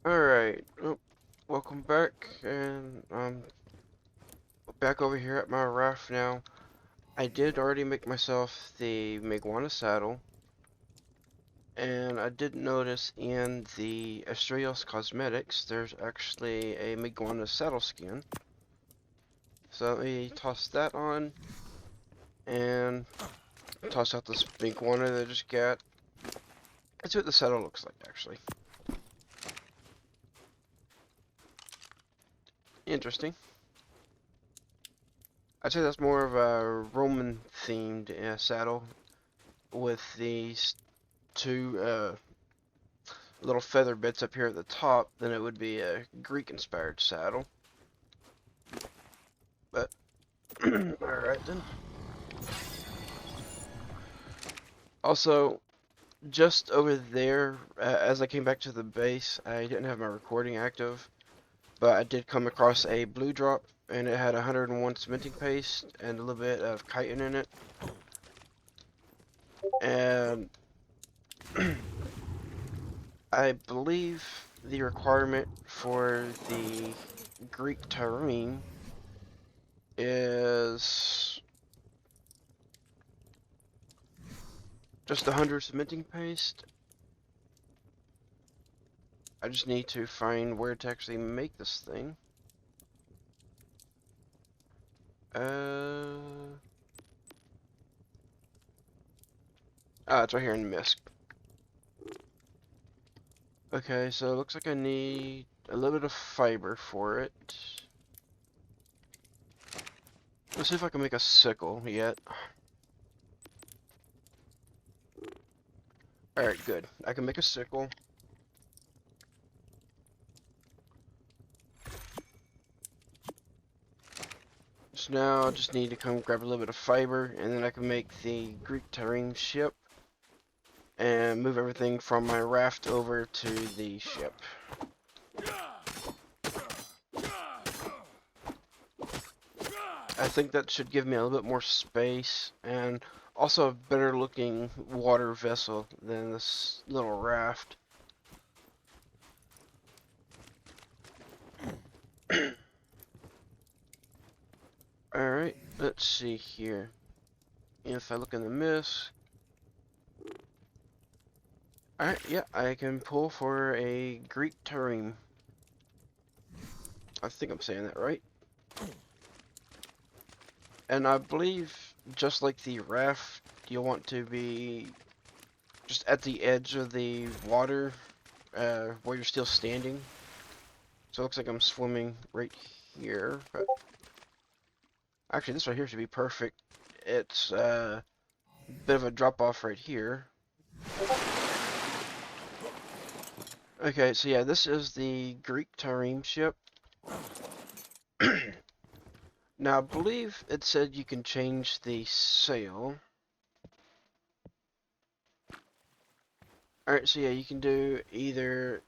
Alright, welcome back, and I'm back over here at my raft now. I did already make myself the Miguana saddle, and I did notice in the Astraeos cosmetics there's actually a Miguana saddle skin. So let me toss that on, and toss out this Miguana that I just got. Let's see what the saddle looks like, actually. Interesting. I'd say that's more of a Roman-themed saddle with these two little feather bits up here at the top, then it would be a Greek-inspired saddle. But, alright then. Also, just over there, as I came back to the base, I didn't have my recording active, but I did come across a blue drop, and it had 101 cementing paste and a little bit of chitin in it. And I believe the requirement for the Greek terrain is just 100 cementing paste. I just need to find where to actually make this thing. It's right here in Misk. Okay, so it looks like I need a little bit of fiber for it. Let's see if I can make a sickle yet. Alright, good. I can make a sickle. So now I just need to come grab a little bit of fiber, and then I can make the Greek terrain ship and move everything from my raft over to the ship. I think that should give me a little bit more space and also a better looking water vessel than this little raft. Alright, let's see here. If I look in the mist. Alright, yeah, I can pull for a Greek terrain. I think I'm saying that right. And I believe, just like the raft, you'll want to be just at the edge of the water where you're still standing. So it looks like I'm swimming right here. But actually, this right here should be perfect. It's a bit of a drop off right here. Okay, so yeah, this is the Greek Tarim ship. Now, I believe it said you can change the sail. Alright, so yeah, you can do either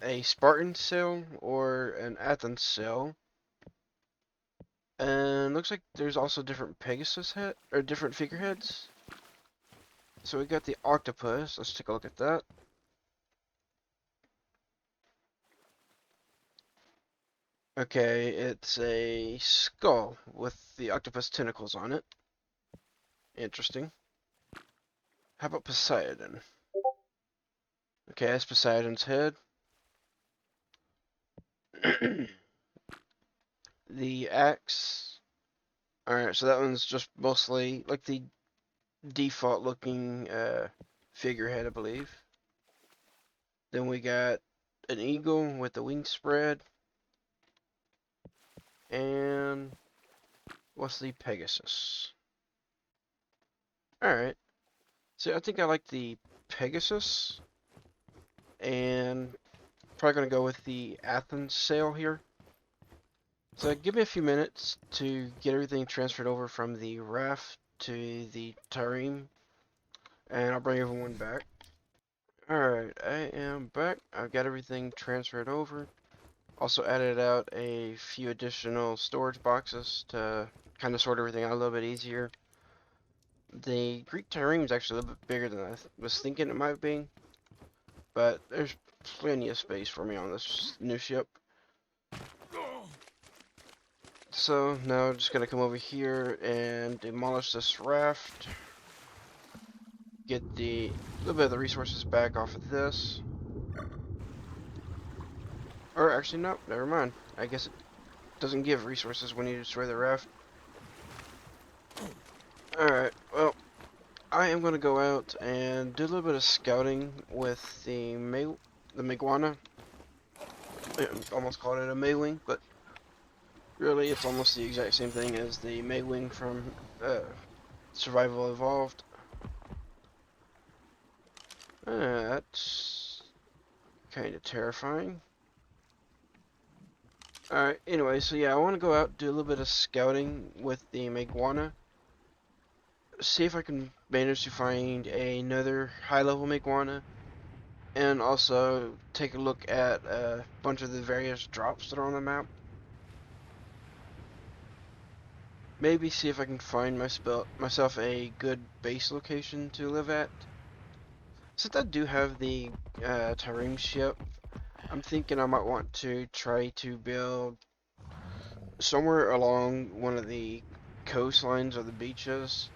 a Spartan sail or an Athens sail. And looks like there's also different Pegasus head or different figureheads. So we got the octopus. Let's take a look at that. Okay, it's a skull with the octopus tentacles on it. Interesting. How about Poseidon? Okay, that's Poseidon's head. The axe. Alright, so that one's just mostly like the default looking figurehead, I believe. Then we got an eagle with the wings spread. And what's the Pegasus? Alright. So I think I like the Pegasus. And probably going to go with the Athens sail here. So give me a few minutes to get everything transferred over from the raft to the Tarim. And I'll bring everyone back. Alright, I am back. I've got everything transferred over. Also added out a few additional storage boxes to kind of sort everything out a little bit easier. The Greek Tarim is actually a little bit bigger than I was thinking it might be. but there's plenty of space for me on this new ship. So now I'm just gonna come over here and demolish this raft. Get the little bit of the resources back off of this. Or actually, no, never mind. I guess it doesn't give resources when you destroy the raft. Alright, well, I am gonna go out and do a little bit of scouting with the Meguana. I almost called it a Maywing, but really it's almost the exact same thing as the Maywing from Survival Evolved. That's kind of terrifying. Alright, anyway, so yeah, I want to go out, do a little bit of scouting with the Meguana. See if I can manage to find another high-level Meguana. And also take a look at a bunch of the various drops that are on the map. Maybe see if I can find myself a good base location to live at. Since I do have the Tyrene ship, I'm thinking I might want to try to build somewhere along one of the coastlines or the beaches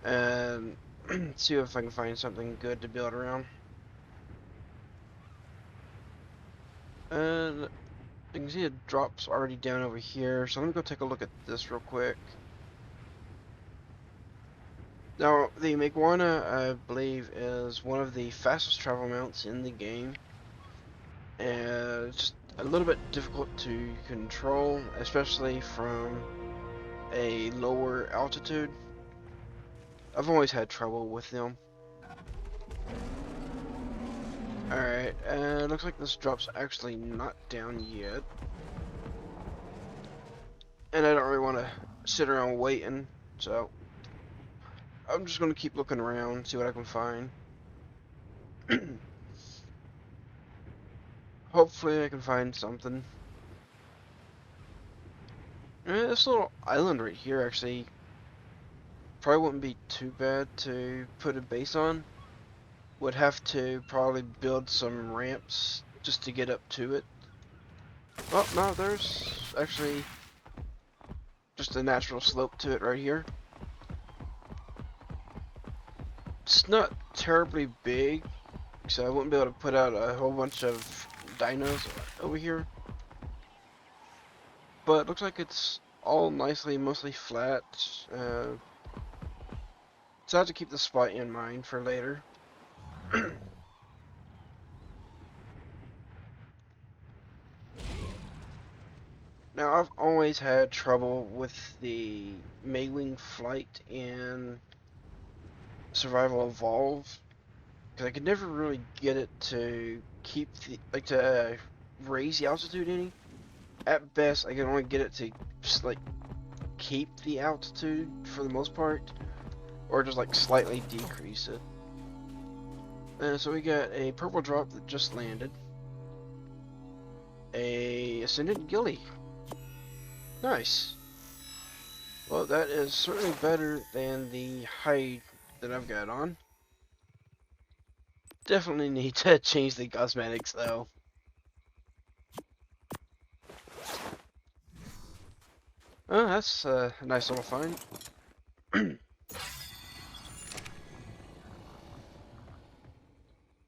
and see if I can find something good to build around. And you can see it drops already down over here, so let me go take a look at this real quick. Now, the Meguana, I believe, is one of the fastest travel mounts in the game, and it's just a little bit difficult to control, especially from a lower altitude. I've always had trouble with them. Alright, looks like this drop's actually not down yet. And I don't really want to sit around waiting, so I'm just going to keep looking around, see what I can find. Hopefully I can find something. This little island right here actually probably wouldn't be too bad to put a base on. Would have to probably build some ramps just to get up to it. Oh, no, there's actually just a natural slope to it right here. It's not terribly big, so I wouldn't be able to put out a whole bunch of dinos over here. But it looks like it's all nicely, mostly flat. So I have to keep the spot in mind for later. Now, I've always had trouble with the Maywing flight in Survival Evolved, because I could never really get it to keep to raise the altitude any. At best, I can only get it to just, like, keep the altitude for the most part, or just, like, slightly decrease it. So we got a purple drop that just landed. A Ascended Ghillie. Nice. Well, that is certainly better than the hide that I've got on. Definitely need to change the cosmetics though. Oh, that's a nice little find.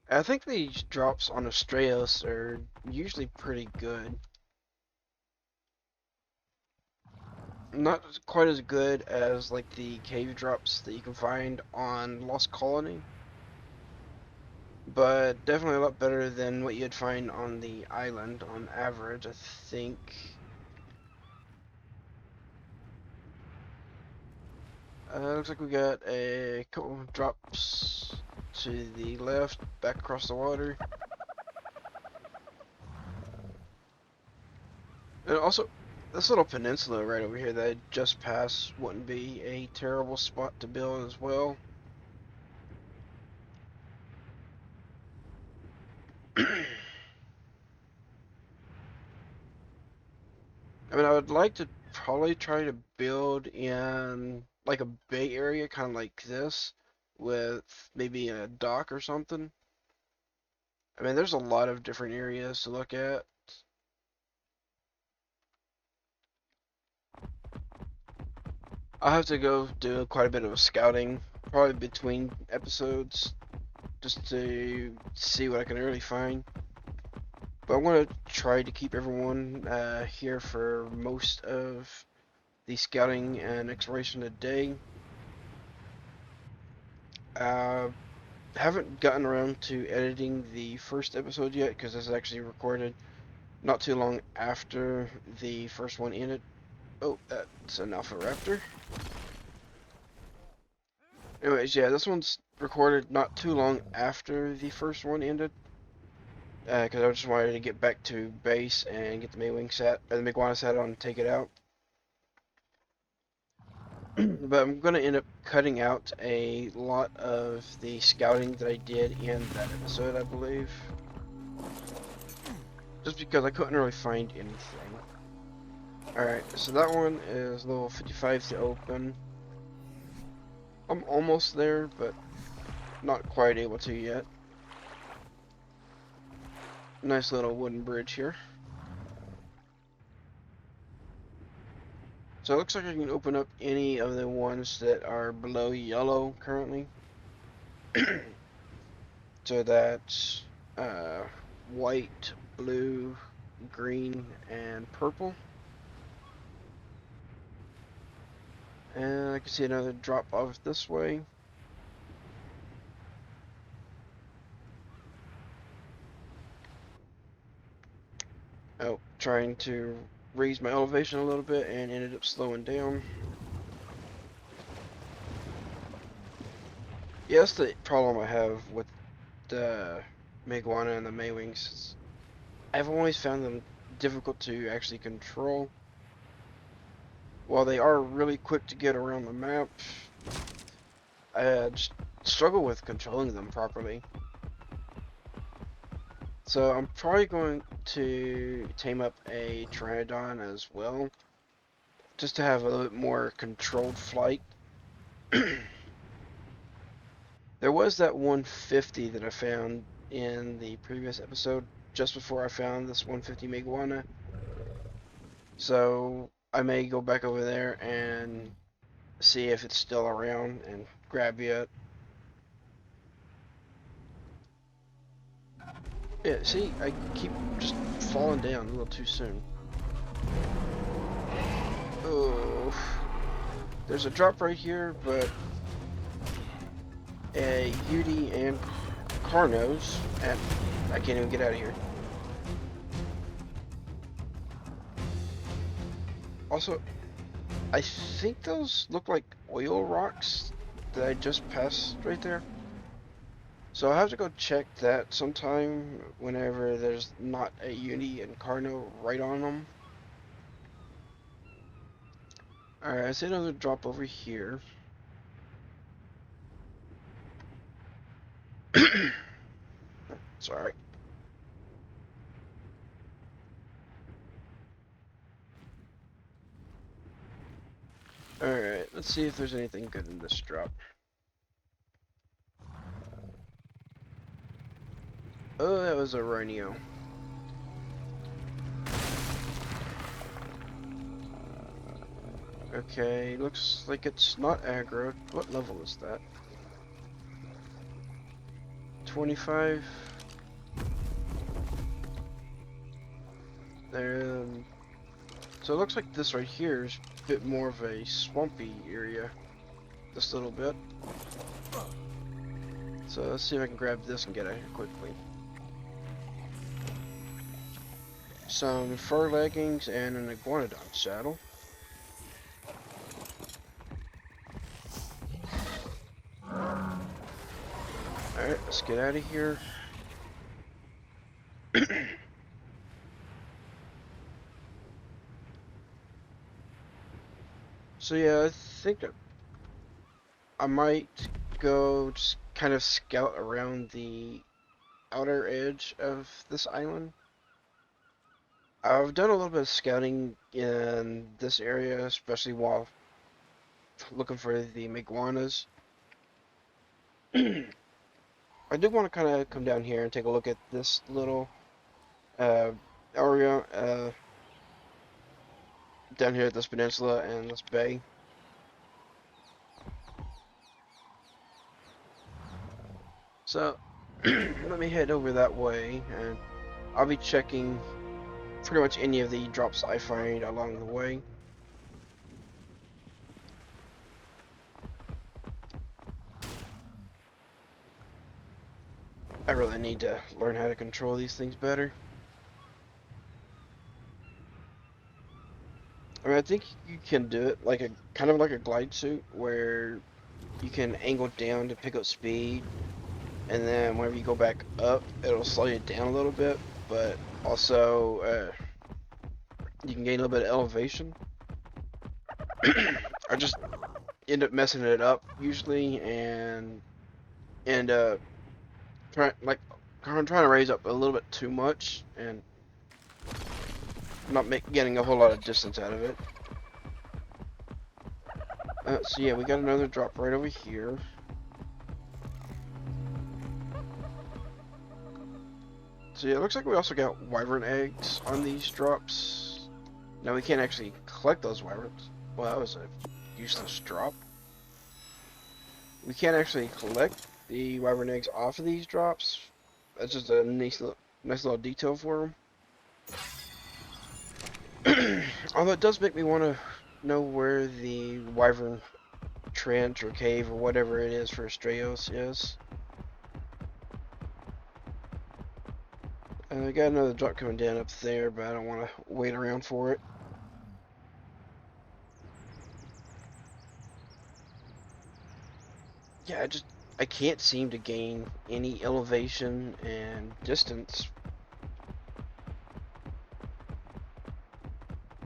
I think these drops on Astraeos are usually pretty good. Not quite as good as like the cave drops that you can find on Lost Colony, but definitely a lot better than what you'd find on the island on average, I think. Looks like we got a couple of drops to the left, back across the water. And also, this little peninsula right over here that I just passed wouldn't be a terrible spot to build as well. I mean, I would like to probably try to build in like a bay area, kind of like this, with maybe a dock or something. I mean, there's a lot of different areas to look at. I'll have to go do quite a bit of scouting, probably between episodes, just to see what I can really find. But I'm going to try to keep everyone here for most of the scouting and exploration today. Uh, haven't gotten around to editing the first episode yet because this is actually recorded not too long after the first one ended. Oh, that's an Alpha Raptor. Anyways, yeah, this one's recorded not too long after the first one ended. Because I just wanted to get back to base and get the Maywing sat, or the Miguana sat on and take it out. But I'm going to end up cutting out a lot of the scouting that I did in that episode, I believe. Just because I couldn't really find anything. Alright, so that one is level 55 to open. I'm almost there, but not quite able to yet. Nice little wooden bridge here. So it looks like I can open up any of the ones that are below yellow currently. So that's white, blue, green, and purple. And I can see another drop off this way. Oh, trying to raise my elevation a little bit and ended up slowing down. Yeah, that's the problem I have with the Meguana and the Maywings. I've always found them difficult to actually control. While they are really quick to get around the map, I just struggle with controlling them properly. So I'm probably going to tame up a Pteranodon as well, just to have a little bit more controlled flight. There was that 150 that I found in the previous episode, just before I found this 150 Meguana. So I may go back over there and see if it's still around and grab it. Yeah, see, I keep just falling down a little too soon. Oh, there's a drop right here, but a UD and Carnos, and I can't even get out of here. Also, I think those look like oil rocks that I just passed right there. So I'll have to go check that sometime whenever there's not a Uni and Carno right on them. Alright, I see another drop over here. Sorry. Alright, let's see if there's anything good in this drop. Oh, that was a Rhino. Okay, looks like it's not aggro. What level is that? 25. And so it looks like this right here is a bit more of a swampy area. This little bit. So let's see if I can grab this and get out of here quickly. Some fur leggings and an iguanodon saddle. Alright, let's get out of here. So yeah, I think I might go just kind of scout around the outer edge of this island. I've done a little bit of scouting in this area, especially while looking for the Miguanas. I do want to kind of come down here and take a look at this little uh, area down here at this peninsula and this bay. So let me head over that way, and I'll be checking pretty much any of the drops I find along the way. I really need to learn how to control these things better. I mean, I think you can do it like a kind of like a glide suit where you can angle down to pick up speed, and then whenever you go back up, it'll slow you down a little bit, but also you can gain a little bit of elevation. I just end up messing it up usually, and end up trying to raise up a little bit too much and not getting a whole lot of distance out of it. So yeah, we got another drop right over here. So yeah, it looks like we also got wyvern eggs on these drops. Now we can't actually collect those wyverns. Well, that was a useless drop. We can't actually collect the wyvern eggs off of these drops. That's just a nice little detail for them. Although it does make me want to know where the wyvern trench or cave or whatever it is for Astraeos is. I got another drop coming down up there, but I don't want to wait around for it. Yeah, I can't seem to gain any elevation and distance.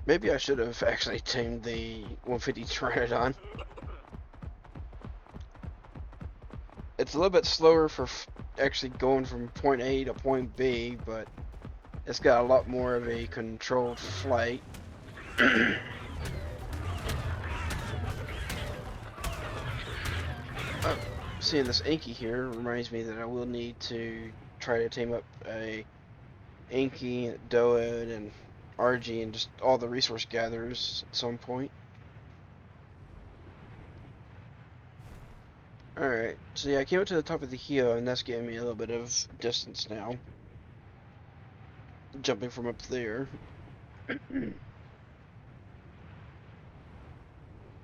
Maybe I should have actually tamed the 150 Pteranodon. It's a little bit slower for actually going from point A to point B, but it's got a lot more of a controlled flight. Seeing this Inky here reminds me that I will need to try to tame up a Inky, Doed, and RG, and just all the resource gatherers at some point. Alright, so yeah, I came up to the top of the hill, and that's giving me a little bit of distance now. Jumping from up there.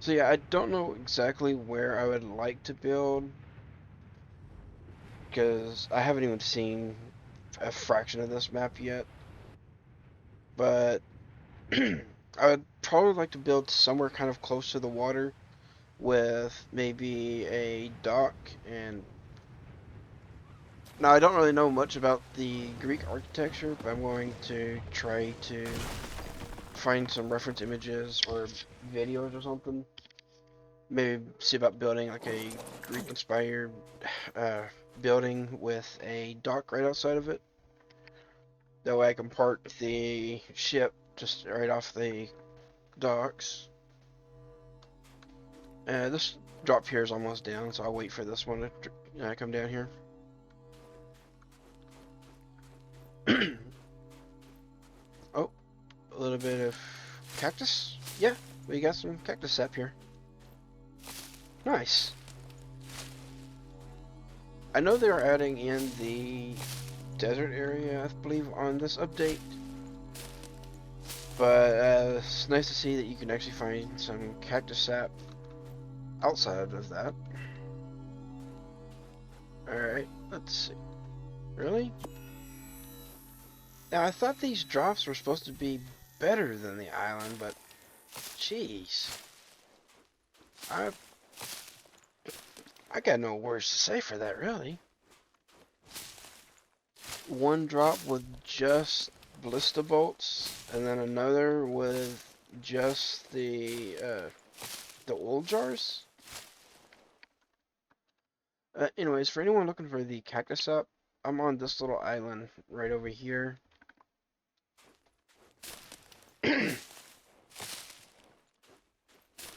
So yeah, I don't know exactly where I would like to build, because I haven't even seen a fraction of this map yet. But I would probably like to build somewhere kind of close to the water with maybe a dock. And now I don't really know much about the Greek architecture, but I'm going to try to find some reference images or videos or something. Maybe see about building like a Greek inspired building with a dock right outside of it. That way I can park the ship just right off the docks. This drop here is almost down, so I'll wait for this one to come down here. Oh, a little bit of cactus. Yeah, we got some cactus sap here. Nice. I know they're adding in the desert area, I believe, on this update. But it's nice to see that you can actually find some cactus sap outside of that. Alright, let's see. Really? Now, I thought these drops were supposed to be better than the island, but jeez. I got no words to say for that, really. One drop with just ballista bolts, and then another with just the oil jars. Anyways, for anyone looking for the cactus sap, I'm on this little island right over here.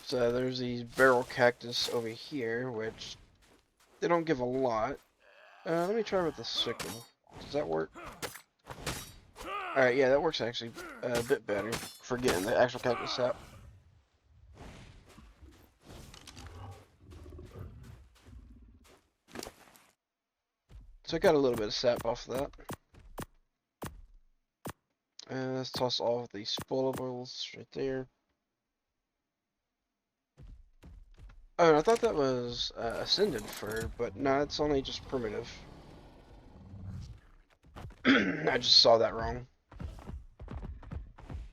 So there's these barrel cactus over here, which they don't give a lot. Let me try with the sickle. Does that work? Alright, yeah, that works actually a bit better for getting the actual cactus sap. So I got a little bit of sap off of that. And let's toss all of these spoilables right there. Oh, and I thought that was Ascended fur, but no, it's only just primitive. I just saw that wrong.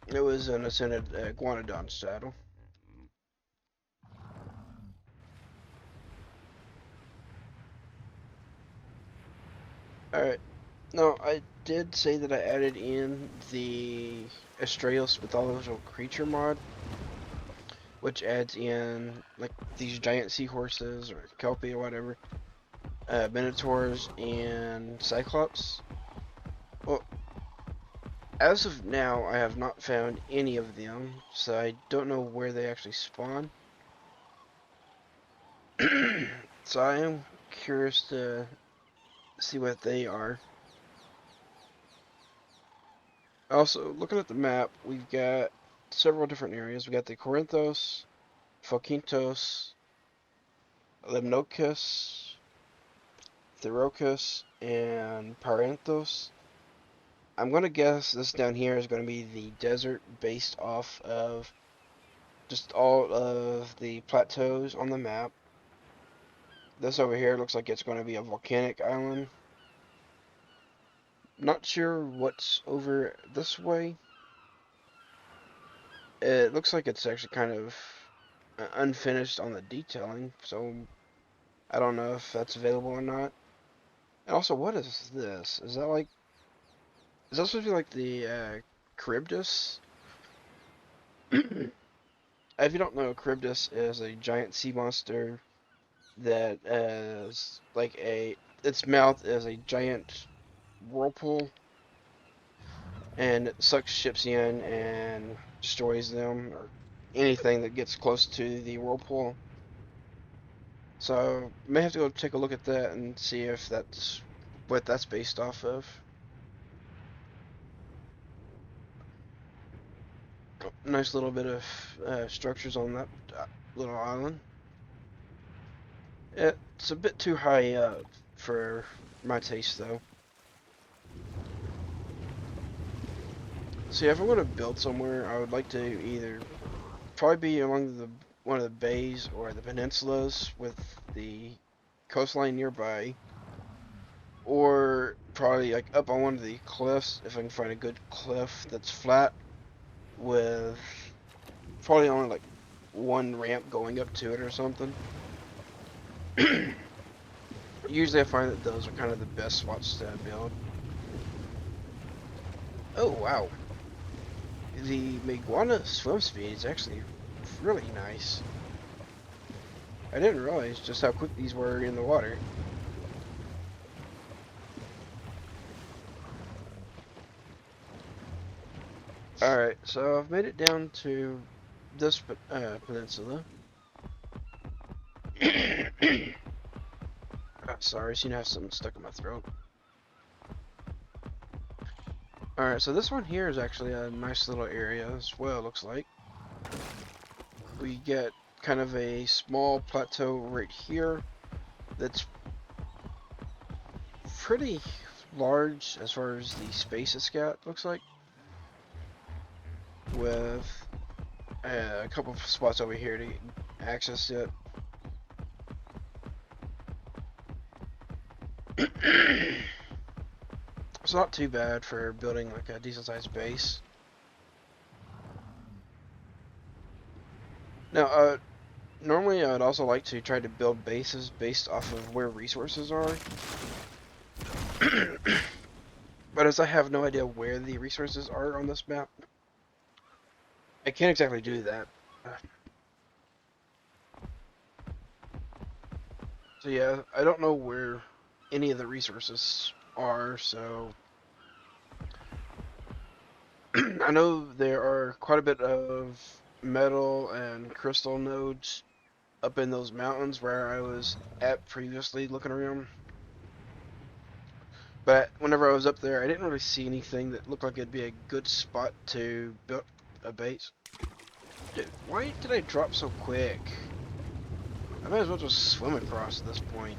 It was an Ascended Iguanodon saddle. Alright, no, I did say that I added in the Astraeos mythological creature mod, which adds in like these giant seahorses or kelpie or whatever, minotaurs and cyclops. Well, as of now, I have not found any of them, so I don't know where they actually spawn. So I am curious to see what they are. Also, looking at the map, we've got several different areas. We got the Corinthos, Phokintos, Limnocus, Thyrocus, and Parenthos. I'm gonna guess this down here is gonna be the desert based off of just all of the plateaus on the map. This over here looks like it's gonna be a volcanic island. Not sure what's over this way. It looks like it's actually kind of unfinished on the detailing, so I don't know if that's available or not. And also, what is this? Is that supposed to be like the Charybdis? If you don't know, Charybdis is a giant sea monster that is like its mouth is a giant whirlpool, and it sucks ships in and destroys them or anything that gets close to the whirlpool. So may have to go take a look at that and see if that's what that's based off of. Nice little bit of structures on that little island. It's a bit too high up for my taste, though. See, if I'm going to build somewhere, I would like to either probably be along the one of the bays or the peninsulas with the coastline nearby, or probably like up on one of the cliffs if I can find a good cliff that's flat with probably only like one ramp going up to it or something. Usually I find that those are kind of the best spots to build. Oh wow, the Meguana swim speed is actually really nice. I didn't realize just how quick these were in the water. Alright, so I've made it down to this peninsula. Sorry, I seem to have something stuck in my throat. Alright, so this one here is actually a nice little area as well, looks like. We get kind of a small plateau right here that's pretty large as far as the space it's got, looks like. With a couple of spots over here to access it. It's not too bad for building like a decent sized base. Now, normally I would also like to try to build bases based off of where resources are. But as I have no idea where the resources are on this map, I can't exactly do that. So yeah, I don't know where any of the resources are, so I know there are quite a bit of metal and crystal nodes up in those mountains where I was at previously looking around. But whenever I was up there, I didn't really see anything that looked like it'd be a good spot to build a base. Dude, why did I drop so quick? I might as well just swim across at this point.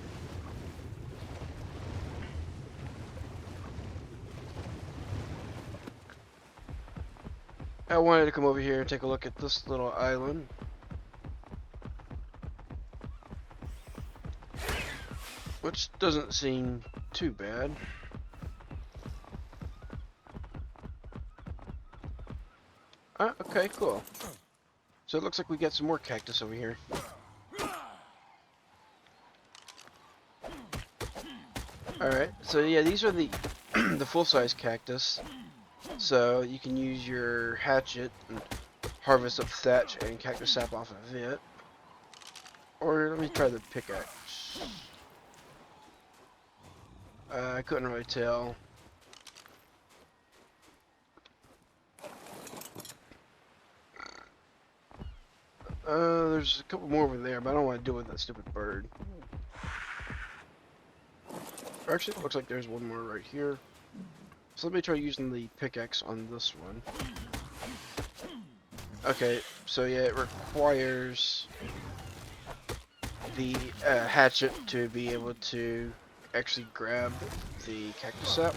I wanted to come over here and take a look at this little island. Which doesn't seem too bad. Okay, cool. So it looks like we got some more cactus over here. Alright, so yeah, these are the the full-size cactus. So you can use your hatchet and harvest up thatch and cactus sap off of it. Or let me try the pickaxe. I couldn't really tell. There's a couple more over there, but I don't want to deal with that stupid bird. Actually, it looks like there's one more right here. So let me try using the pickaxe on this one. Okay, so yeah, it requires the hatchet to be able to actually grab the cactus sap.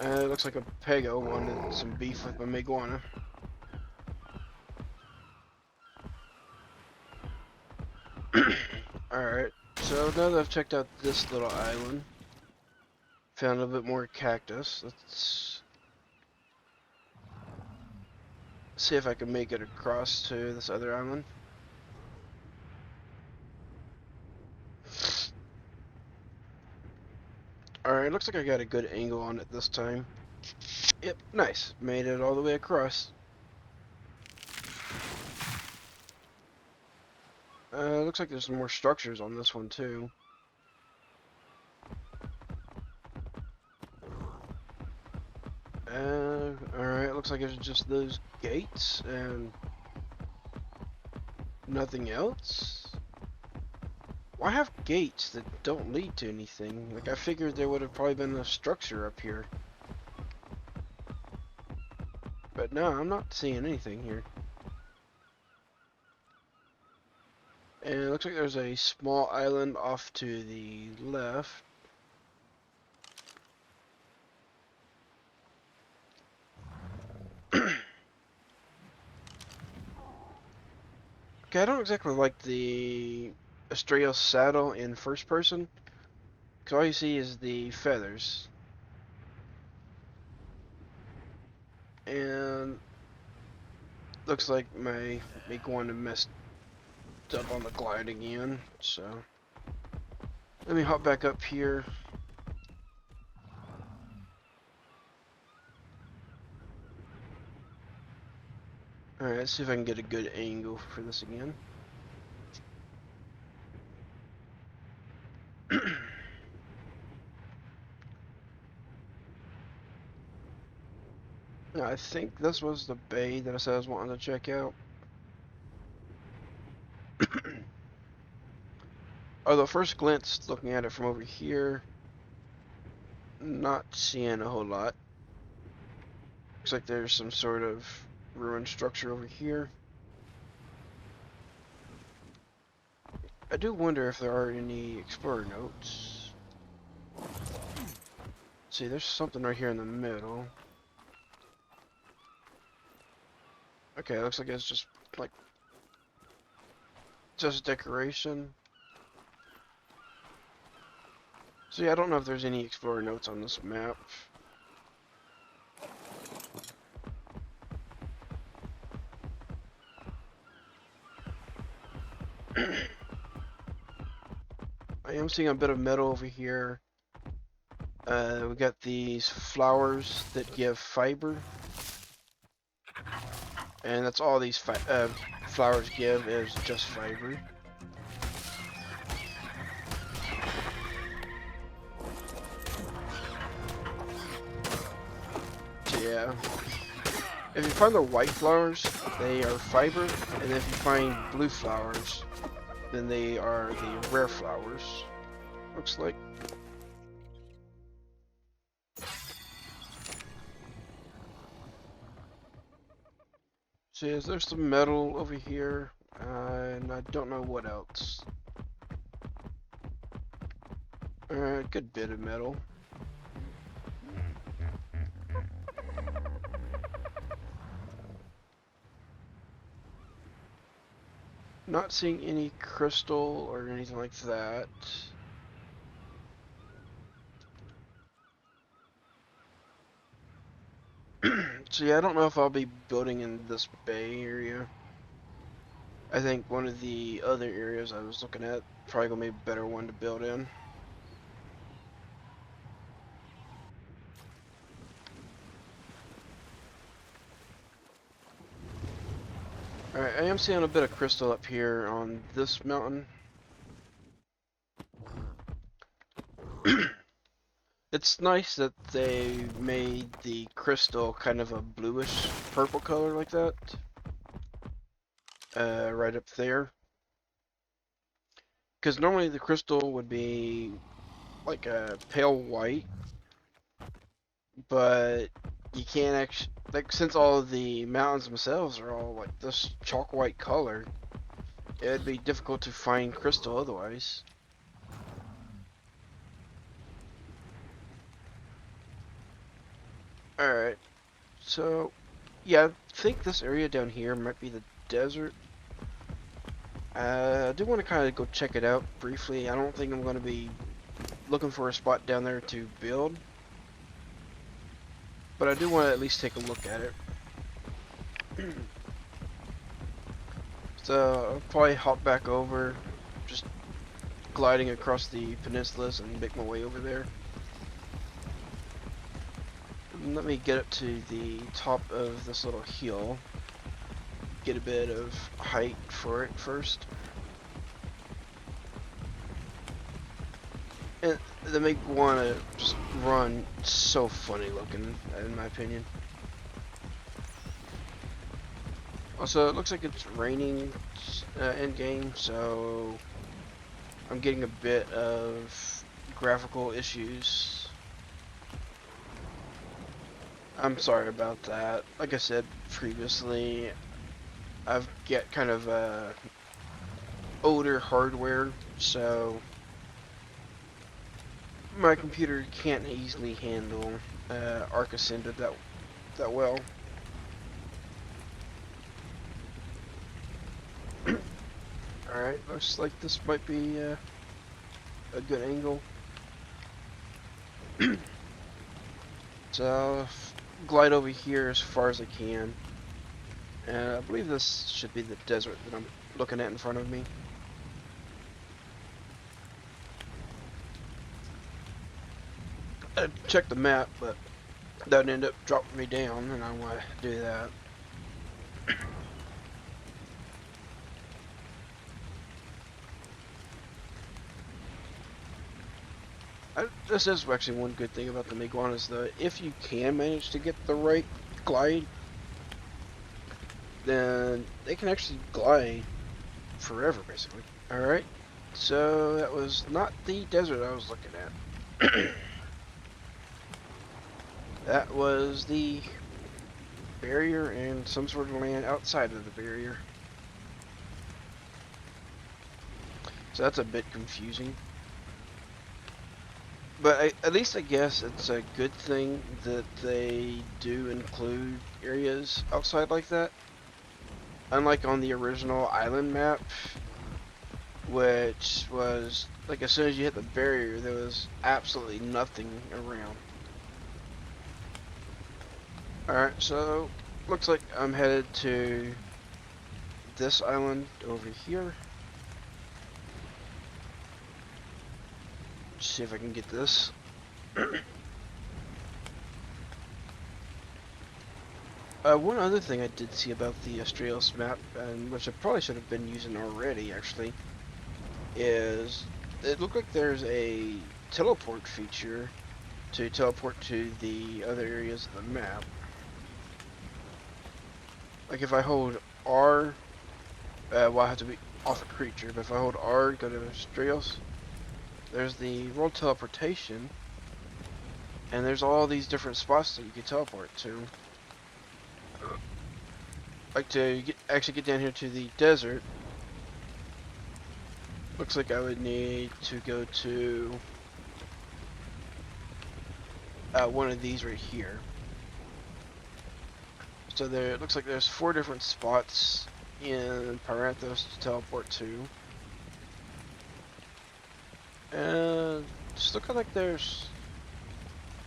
It looks like a pego wanted some beef with my iguana. Alright, so now that I've checked out this little island, found a bit more cactus, let's see if I can make it across to this other island. Alright, looks like I got a good angle on it this time. Yep, nice. Made it all the way across. Looks like there's some more structures on this one too. Alright, looks like it's just those gates and nothing else. Why have gates that don't lead to anything? Like, I figured there would have probably been a structure up here. But no, I'm not seeing anything here. And it looks like there's a small island off to the left. Okay, I don't exactly like the Astraeos saddle in first person, because all you see is the feathers. And looks like my iguana messed up on the glide again, so let me hop back up here. Alright, let's see if I can get a good angle for this again. I think this was the bay that I said I was wanting to check out. Although first glance, looking at it from over here, not seeing a whole lot. Looks like there's some sort of ruined structure over here. I do wonder if there are any explorer notes. See, there's something right here in the middle. Okay, looks like it's just like just decoration. So yeah, I don't know if there's any explorer notes on this map. I am seeing a bit of metal over here. We got these flowers that give fiber. And that's all these flowers give, is just fiber. So yeah. If you find the white flowers, they are fiber, and if you find blue flowers, Then they are the rare flowers, looks like. So yes, there's some metal over here, and I don't know what else. Good bit of metal. Not seeing any crystal or anything like that. So yeah, I don't know if I'll be building in this bay area. I think one of the other areas I was looking at probably gonna be a better one to build in. Alright, I am seeing a bit of crystal up here on this mountain. It's nice that they made the crystal kind of a bluish purple color like that. Right up there. Because normally the crystal would be like a pale white, but you can't actually, like, since all of the mountains themselves are all like this chalk white color, it'd be difficult to find crystal otherwise. Alright, so yeah, I think this area down here might be the desert. I do want to kind of go check it out briefly. I don't think I'm going to be looking for a spot down there to build, but I do want to at least take a look at it. So I'll probably hop back over, just gliding across the peninsulas and make my way over there. Let me get up to the top of this little hill, get a bit of height for it first. And the Iguana just run so funny looking, in my opinion. Also, it looks like it's raining in game, so I'm getting a bit of graphical issues. I'm sorry about that. Like I said previously, I've got kind of older hardware, so my computer can't easily handle ArkAscended that well. Alright, looks like this might be a good angle. So I'll glide over here as far as I can. And I believe this should be the desert that I'm looking at in front of me. I checked the map, but that would end up dropping me down, and I don't want to do that. This is actually one good thing about the Iguanas, though. If you can manage to get the right glide, then they can actually glide forever, basically. Alright, so that was not the desert I was looking at. That was the barrier and some sort of land outside of the barrier. So that's a bit confusing. But at least I guess it's a good thing that they do include areas outside like that. Unlike on the original island map, which was, like, as soon as you hit the barrier, there was absolutely nothing around. Alright, so looks like I'm headed to this island over here. See if I can get this. One other thing I did see about the Astraeos map, and which I probably should have been using already, actually, is it looked like there's a teleport feature to teleport to the other areas of the map. Like if I hold R, well, I have to be off a creature. But if I hold R, go to Astraeos, there's the world teleportation, and there's all these different spots that you can teleport to. Like to actually get down here to the desert. Looks like I would need to go to one of these right here. So there, it looks like there's 4 different spots in Paranthos to teleport to. And just looking like there's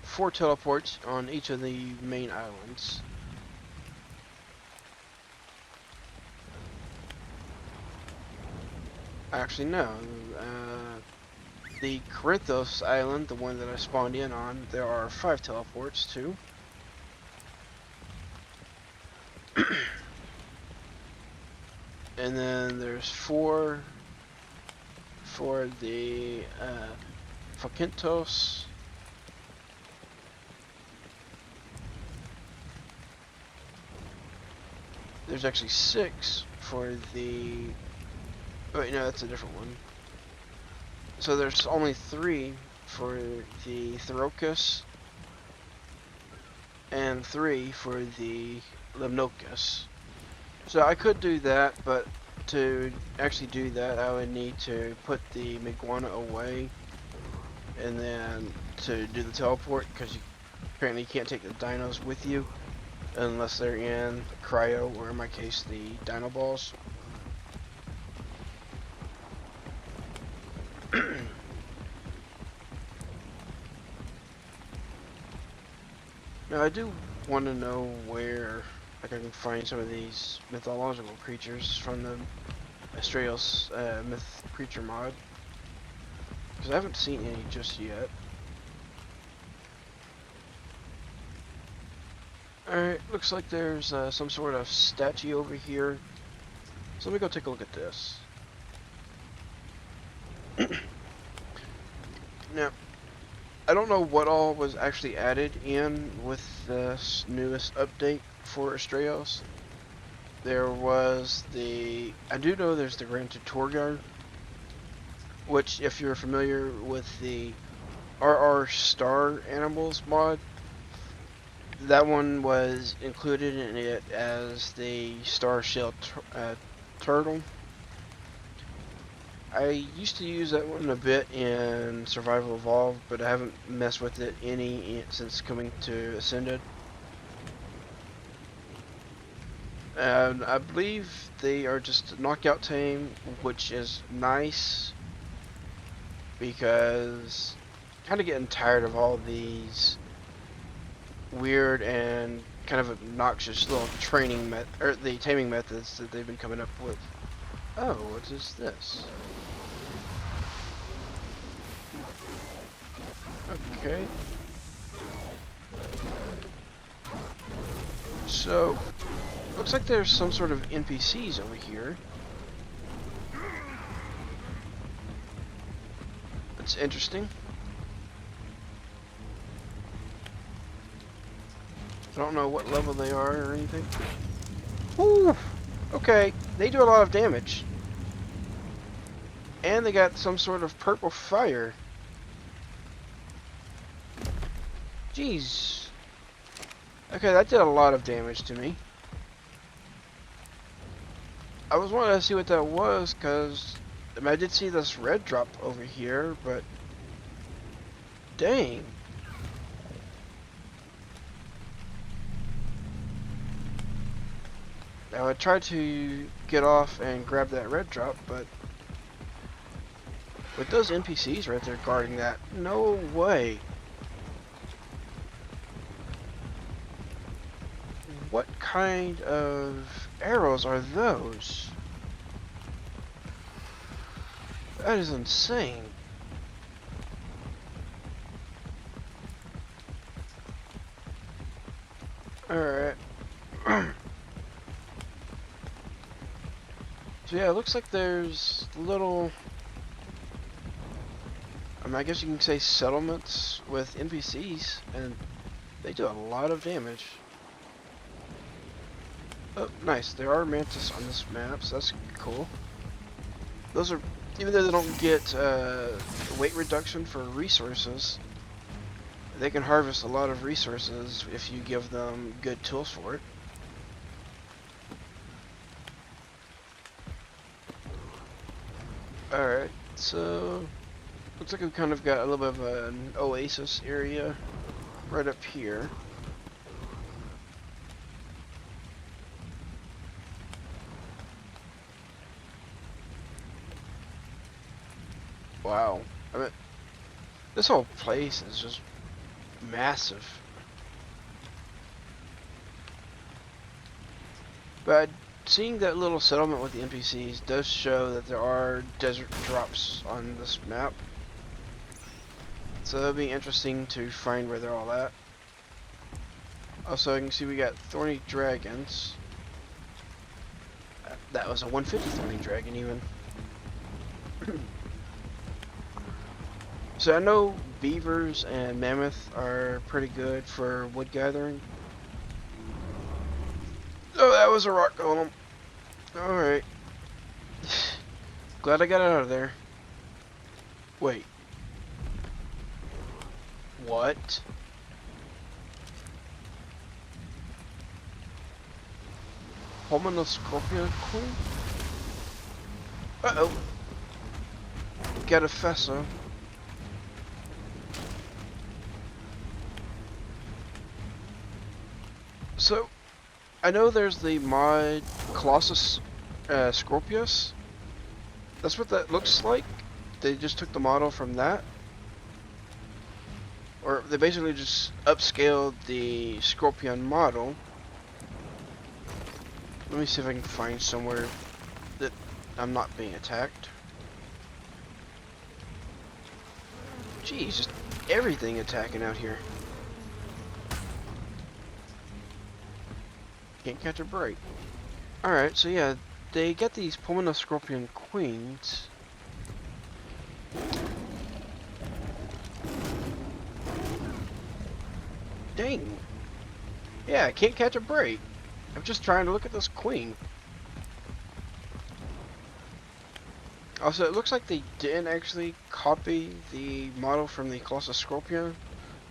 4 teleports on each of the main islands. Actually, no. The Corinthos island, the one that I spawned in on, there are 5 teleports too. And then there's 4 for the Fokintos. There's actually 6 for the... Oh, wait, no, that's a different one. So there's only 3 for the Therocus and 3 for the Limnocus. So I could do that, but to actually do that, I would need to put the Miguana away and then to do the teleport, because you apparently can't take the dinos with you unless they're in cryo, or in my case, the dino balls. Now I do want to know where I can find some of these mythological creatures from the Astraeos myth creature mod, because I haven't seen any just yet. Alright, looks like there's some sort of statue over here. So let me go take a look at this. Now, I don't know what all was actually added in with this newest update for Astraeos. There was the... I do know there's the Grand Tutorial, which, if you're familiar with the RR Star Animals mod, that one was included in it as the Star Shell Turtle. I used to use that one a bit in Survival Evolved, but I haven't messed with it any since coming to Ascended. And I believe they are just knockout tame, which is nice, because I'm kind of getting tired of all these weird and kind of obnoxious little training or the taming methods that they've been coming up with. Oh, what is this? Okay. So, looks like there's some sort of NPCs over here. That's interesting. I don't know what level they are or anything. Ooh! Okay, they do a lot of damage. And they got some sort of purple fire. Jeez. Okay, that did a lot of damage to me. I was wanting to see what that was, because I did see this red drop over here, but dang. Now I tried to get off and grab that red drop, but with those NPCs right there guarding that, no way. What kind of arrows are those? That is insane. Alright. So yeah, it looks like there's little... I guess you can say settlements with NPCs, and they do a lot of damage. Oh, nice. There are mantis on this map, so that's cool. those are, even though they don't get weight reduction for resources, they can harvest a lot of resources if you give them good tools for it. Alright, so looks like we've kind of got a little bit of an oasis area right up here. Wow. I mean, this whole place is just massive. But seeing that little settlement with the NPCs does show that there are desert drops on this map. So it'll be interesting to find where they're all at. Also, you can see we got thorny dragons. That was a 150 thorny dragon even. So I know beavers and mammoth are pretty good for wood gathering. Oh, that was a rock golem. Alright. Glad I got out of there. Wait. What? Hominal Scorpion Queen? Uh-oh. Get a Fessa. So, I know there's the mod Colossus Scorpius. That's what that looks like. They just took the model from that. Or they basically just upscaled the Scorpion model. Let me see if I can find somewhere that I'm not being attacked. Jeez, just everything attacking out here. Can't catch a break. Alright, so yeah, they get these Pulmonal Scorpion Queens. Dang. Yeah, I can't catch a break. I'm just trying to look at this queen. Also, it looks like they didn't actually copy the model from the Colossus Scorpion,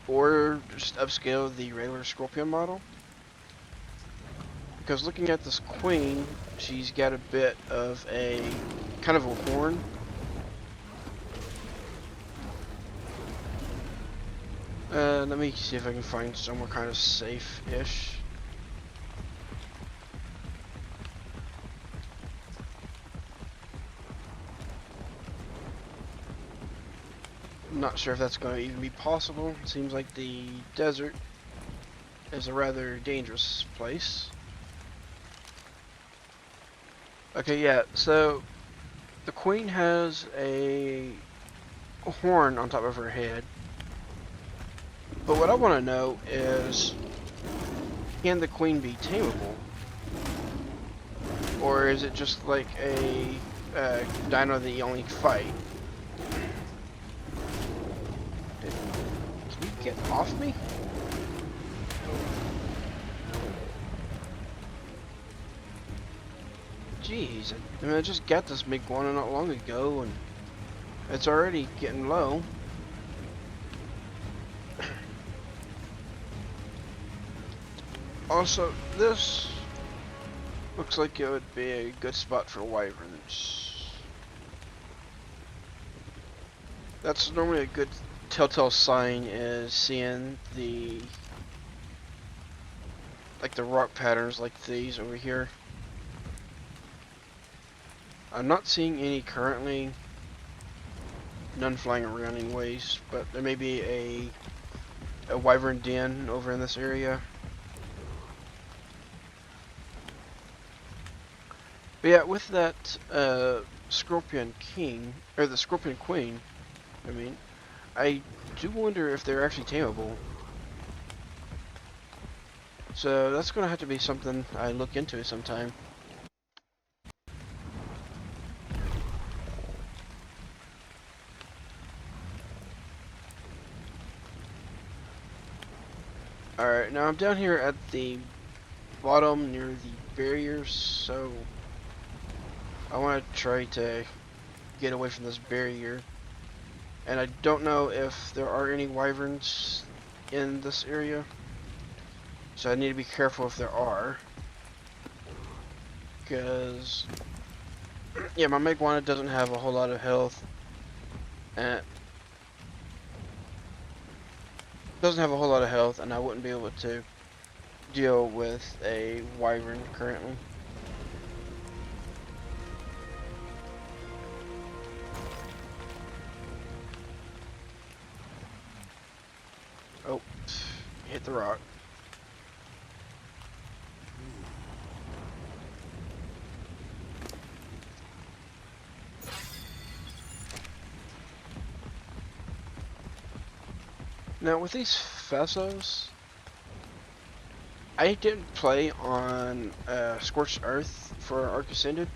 or just upscale the regular Scorpion model. Because looking at this queen, she's got a bit of a kind of a horn. Let me see if I can find somewhere kind of safe-ish. I'm not sure if that's going to even be possible. It seems like the desert is a rather dangerous place. Okay, yeah, so the queen has a horn on top of her head. But what I want to know is, can the queen be tameable? Or is it just like a dino that you only fight? Can you get off me? Jeez, I mean, I just got this Miguana not long ago, and it's already getting low. Also, this looks like it would be a good spot for wyverns. That's normally a good telltale sign, is seeing the rock patterns like these over here. I'm not seeing any currently, none flying around anyways, but there may be a wyvern den over in this area. But yeah, with that Scorpion King, or the Scorpion Queen, I mean, I do wonder if they're actually tameable. So that's going to have to be something I look into sometime. Alright, now I'm down here at the bottom near the barriers, so I want to try to get away from this barrier. And I don't know if there are any wyverns in this area, so I need to be careful if there are. Because, yeah, my Meguana doesn't have a whole lot of health. And and I wouldn't be able to deal with a wyvern currently. Oh, hit the rock. Now with these Fasos, I didn't play on Scorched Earth for ArkAscended.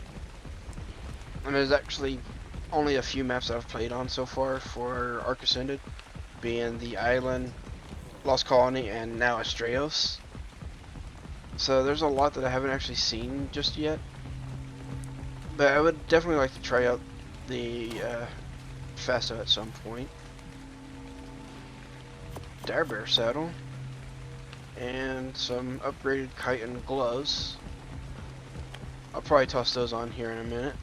And there's actually only a few maps that I've played on so far for ArkAscended, being the Island, Lost Colony, and now Astraeos. So there's a lot that I haven't actually seen just yet. But I would definitely like to try out the Faso at some point. Dire Bear saddle. And some upgraded chitin gloves. I'll probably toss those on here in a minute.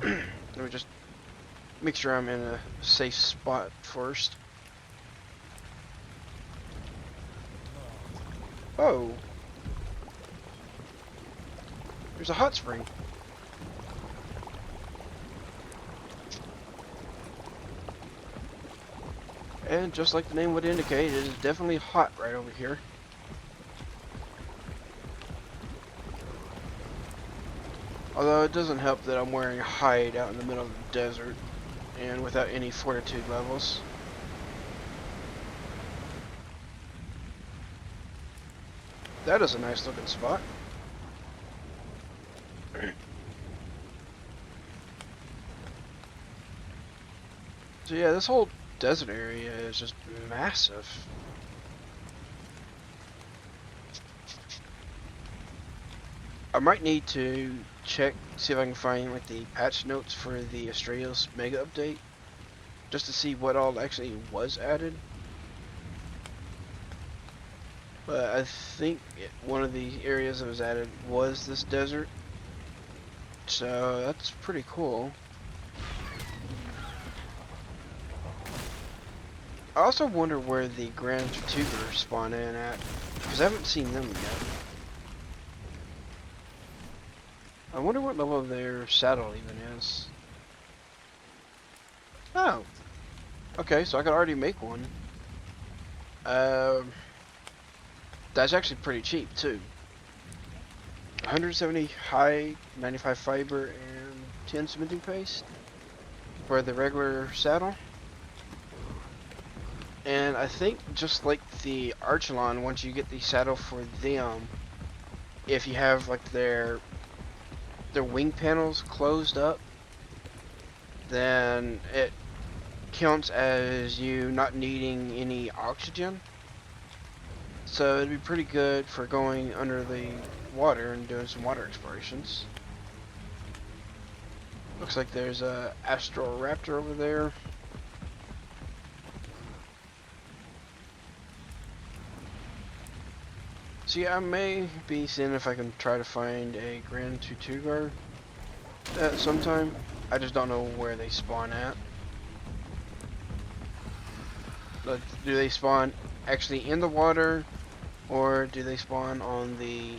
Let me just make sure I'm in a safe spot first. Oh! There's a hot spring. And just like the name would indicate, it is definitely hot right over here. Although it doesn't help that I'm wearing hide out in the middle of the desert and without any fortitude levels. That is a nice looking spot. So yeah, this whole desert area is just massive. I might need to check, see if I can find like the patch notes for the Astraeos mega update, just to see what all actually was added. But I think one of the areas that was added was this desert, so that's pretty cool. I also wonder where the Grand Tortuga spawn in at, because I haven't seen them yet. I wonder what level their saddle even is. Oh. Okay, so I could already make one. That's actually pretty cheap too. 170 hide, 95 fiber, and 10 cementing paste for the regular saddle. And I think just like the Archelon, once you get the saddle for them, if you have like their wing panels closed up, then it counts as you not needing any oxygen. So it'd be pretty good for going under the water and doing some water explorations. Looks like there's a Astroraptor over there. So yeah, I may be seeing if I can try to find a Grand Tortuga at some time. I just don't know where they spawn at. But do they spawn actually in the water, or do they spawn on the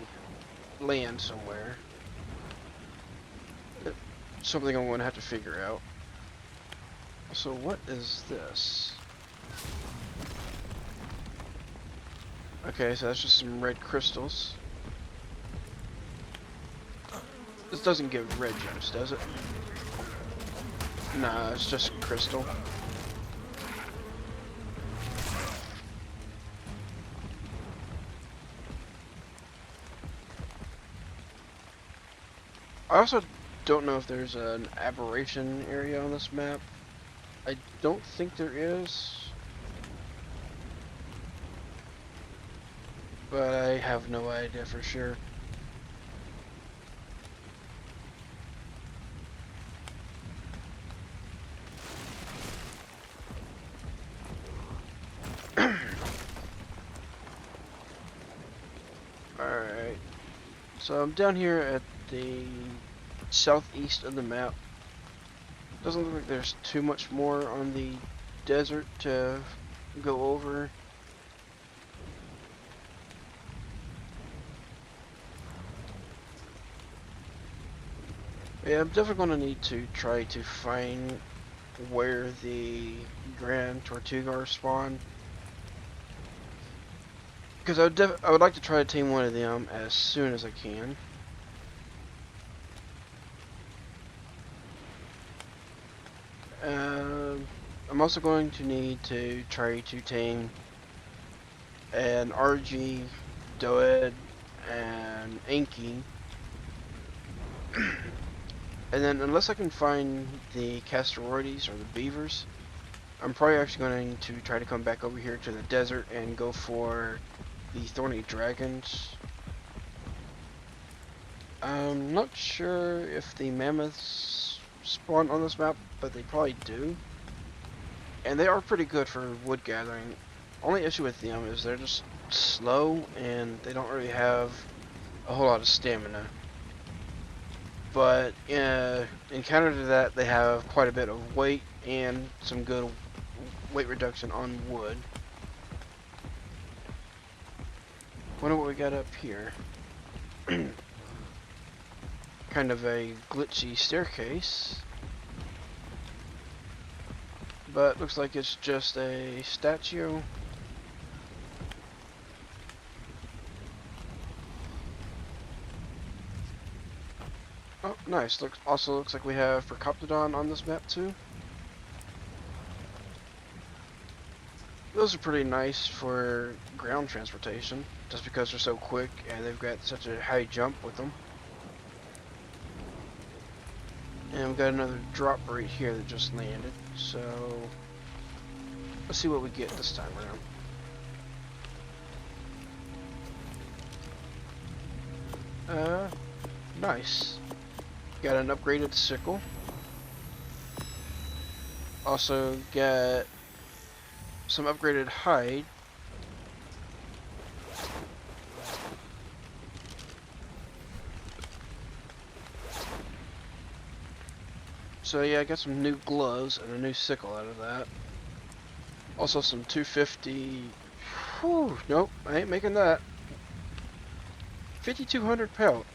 land somewhere? Something I'm going to have to figure out. So what is this? Okay, so that's just some red crystals. This doesn't give red gems, does it? Nah, it's just crystal. I also don't know if there's an aberration area on this map. I don't think there is. But I have no idea for sure. So I'm down here at the southeast of the map. Doesn't look like there's too much more on the desert to go over. Yeah, I'm definitely going to need to try to find where the Grand Tortuga spawn. Because I would like to try to tame one of them as soon as I can. I'm also going to need to try to tame an RG, Doed, and Anki. And then unless I can find the Astraeos or the beavers, I'm probably actually going to try to come back over here to the desert and go for the thorny dragons. I'm not sure if the mammoths spawn on this map, but they probably do. And they are pretty good for wood gathering. Only issue with them is they're just slow and they don't really have a whole lot of stamina. But in counter to that, they have quite a bit of weight and some good weight reduction on wood. Wonder what we got up here. Kind of a glitchy staircase. But looks like it's just a statue. Oh, nice. Also looks like we have Percoptodon on this map too. Those are pretty nice for ground transportation, just because they're so quick and they've got such a high jump with them. And we've got another drop right here that just landed, so let's see what we get this time around. Nice. Got an upgraded sickle. Also got some upgraded hide. So yeah, I got some new gloves and a new sickle out of that. Also some 250. Whew, nope, I ain't making that. 5,200 pelt.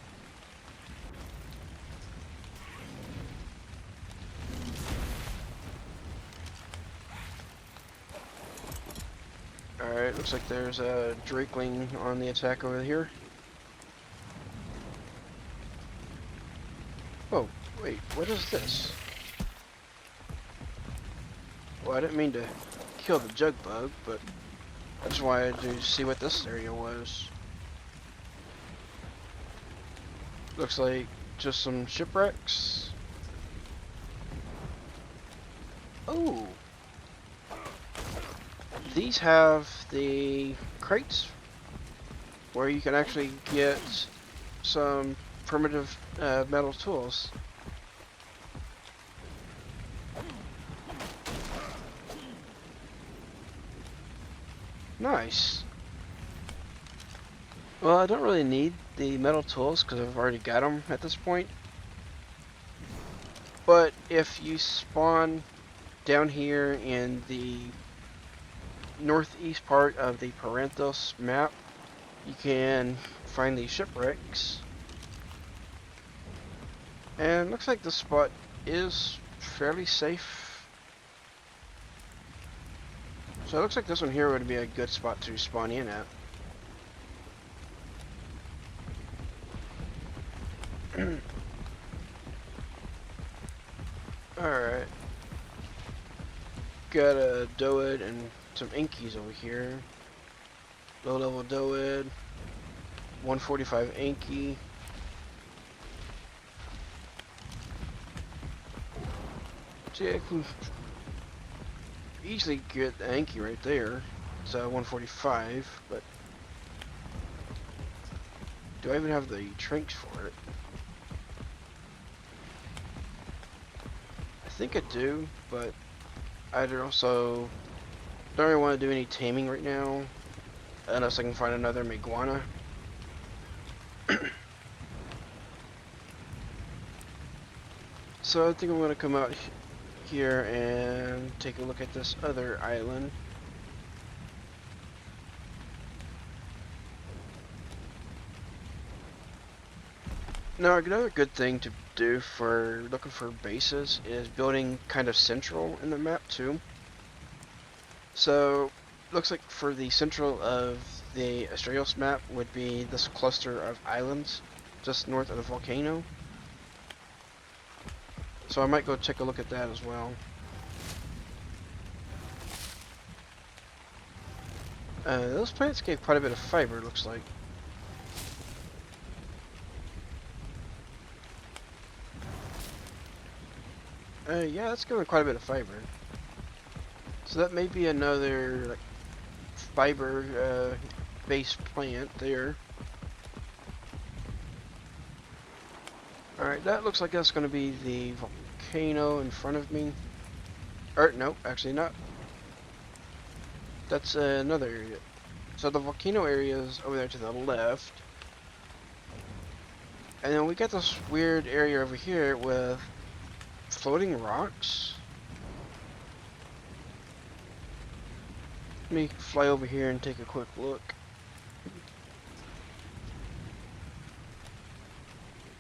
Alright, looks like there's a Drakeling on the attack over here. Oh, wait, what is this? Well, I didn't mean to kill the jug bug, but I just wanted to see what this area was. Looks like just some shipwrecks. Oh! These have the crates where you can actually get some primitive metal tools. Nice. Well, I don't really need the metal tools because I've already got them at this point. But if you spawn down here in the northeast part of the Parenthos map, you can find these shipwrecks. And looks like this spot is fairly safe. So it looks like this one here would be a good spot to spawn in at. Alright. Got a Doed and some Inkies over here. Low level Doed. 145 Inky. See, I can easily get the Anki right there. It's 145, but do I even have the trinks for it? I think I do, but I also don't really want to do any taming right now, unless I can find another Meguana. So I think I'm gonna come out here and take a look at this other island. Now, another good thing to do for looking for bases is building kind of central in the map too. So, looks like for the central of the Astraeos map would be this cluster of islands just north of the volcano. So I might go take a look at that as well. Those plants gave quite a bit of fiber, looks like. Yeah, that's giving quite a bit of fiber. So that may be another like, fiber based plant there. Alright, that looks like that's going to be the volcano in front of me. Or, no, actually not. That's another area. So the volcano area is over there to the left. And then we got this weird area over here with floating rocks. Let me fly over here and take a quick look.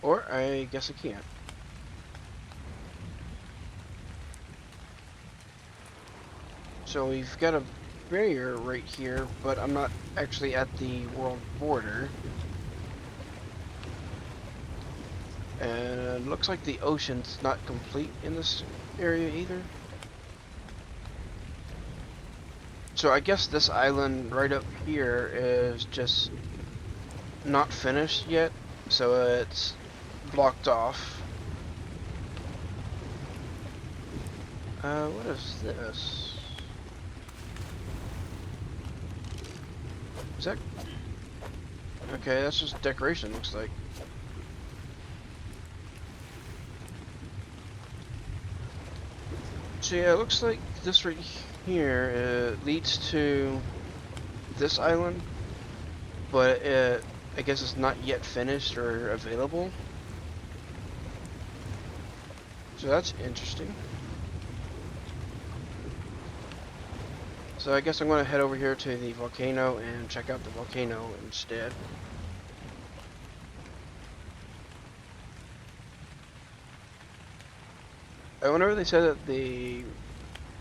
Or I guess I can't. So we've got a barrier right here, but I'm not actually at the world border. And looks like the ocean's not complete in this area either. So I guess this island right up here is just not finished yet, so it's blocked off. What is this? Is that... Okay, that's just decoration, looks like. So yeah, it looks like this right here leads to this island, but I guess it's not yet finished or available. So that's interesting. So I guess I'm going to head over here to the volcano and check out the volcano instead. Whenever they said that the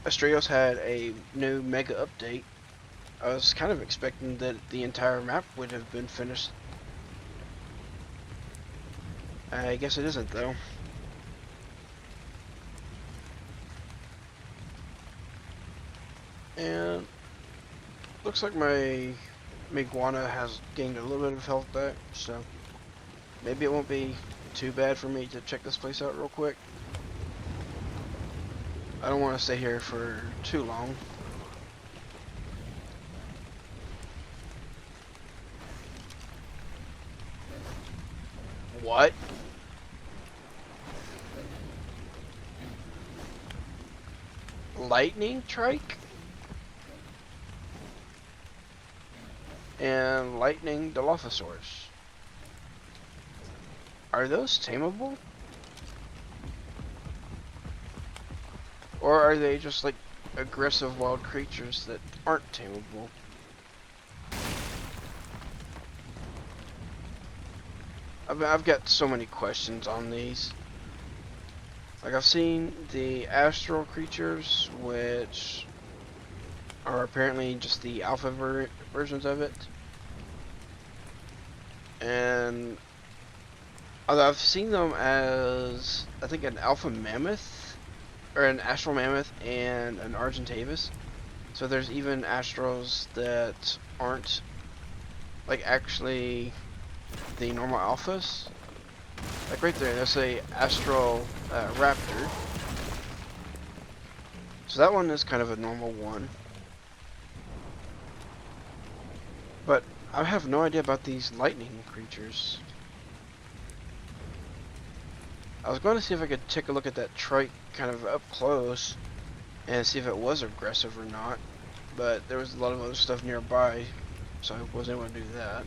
Astraeos had a new mega update, I was kind of expecting that the entire map would have been finished. I guess it isn't though. And looks like my iguana has gained a little bit of health back, so maybe it won't be too bad for me to check this place out real quick. I don't want to stay here for too long. What? Lightning trike? And lightning Dilophosaurus. Are those tameable? Or are they just like aggressive wild creatures that aren't tameable? I've got so many questions on these. Like I've seen the astral creatures, which are apparently just the alpha versions of it. And I've seen them as, I think, an alpha mammoth, or an astral mammoth and an Argentavis. So there's even astrals that aren't like actually the normal alphas. Like right there, there's a astral raptor. So that one is kind of a normal one. But I have no idea about these lightning creatures. I was going to see if I could take a look at that trike kind of up close and see if it was aggressive or not, but there was a lot of other stuff nearby, so I wasn't able to do that.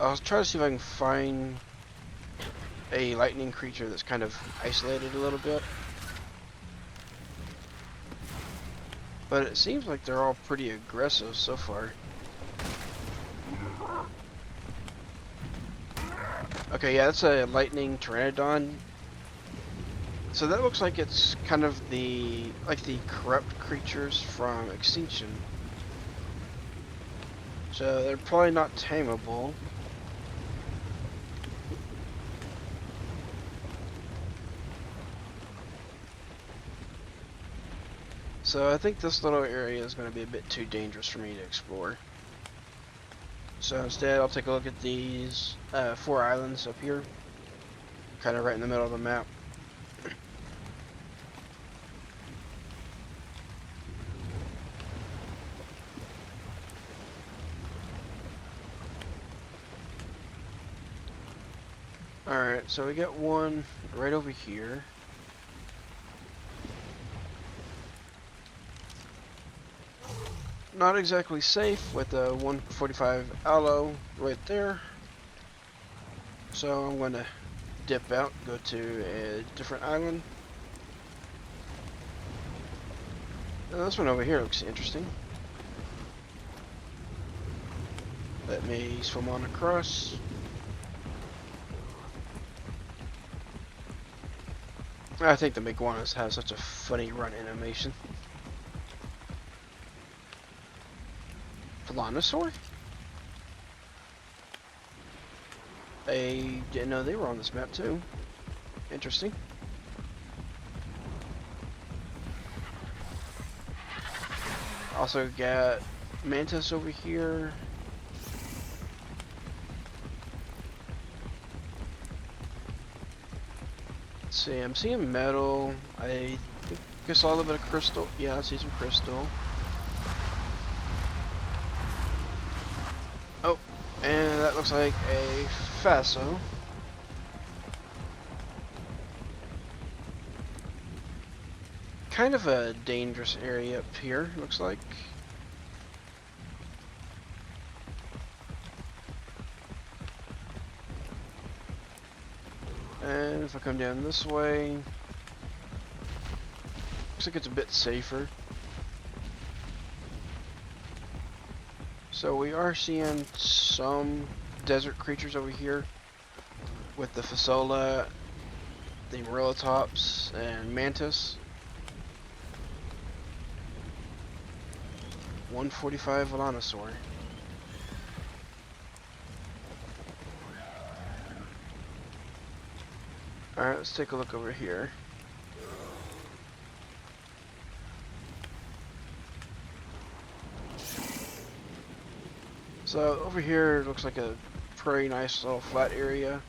I'll try to see if I can find a lightning creature that's kind of isolated a little bit. But it seems like they're all pretty aggressive so far. Okay, yeah, that's a lightning pteranodon. So that looks like it's kind of the corrupt creatures from Extinction. So they're probably not tameable. So I think this little area is going to be a bit too dangerous for me to explore. So instead I'll take a look at these 4 islands up here. Kind of right in the middle of the map. Alright, so we got one right over here. Not exactly safe with a 145 aloe right there. So I'm going to dip out, go to a different island. Now this one over here looks interesting. Let me swim on across. I think the iguanas have such a funny run animation. Phalonosaur? I didn't know they were on this map too. Interesting. Also got mantis over here. Let's see, I'm seeing metal. I think I saw a little bit of crystal. Yeah, I see some crystal. Oh, and that looks like a Faso. Kind of a dangerous area up here, looks like. And if I come down this way, looks like it's a bit safer. So we are seeing some desert creatures over here with the Fasola, the Morellatops, and Mantis. 145 Velanosaur. Alright, let's take a look over here. So over here it looks like a pretty nice little flat area.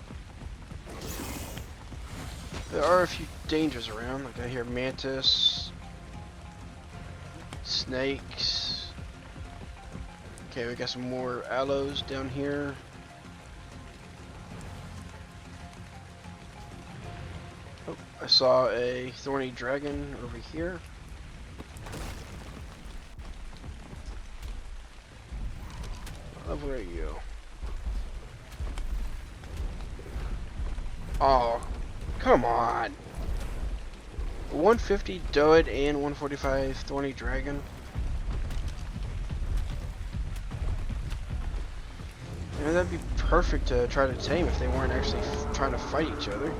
There are a few dangers around, like I hear mantis, snakes. Okay, we got some more aloes down here. Oh, I saw a thorny dragon over here. What level are you? Oh, come on. 150 Doed and 145 Thorny Dragon. You know, that'd be perfect to try to tame if they weren't actually trying to fight each other.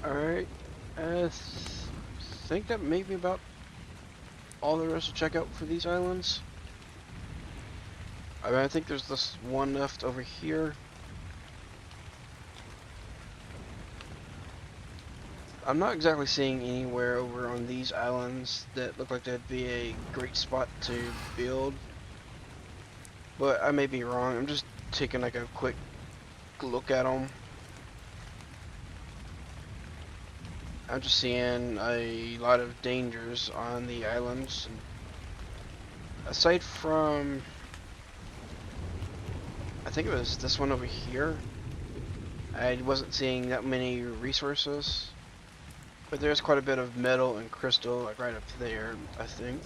Alright, I think that may be about all there is to check out for these islands. I think there's this one left over here. I'm not exactly seeing anywhere over on these islands that look like that'd be a great spot to build. But I may be wrong. I'm just taking like a quick look at them. I'm just seeing a lot of dangers on the islands. Aside from, I think it was this one over here, I wasn't seeing that many resources. But there's quite a bit of metal and crystal, like right up there, I think.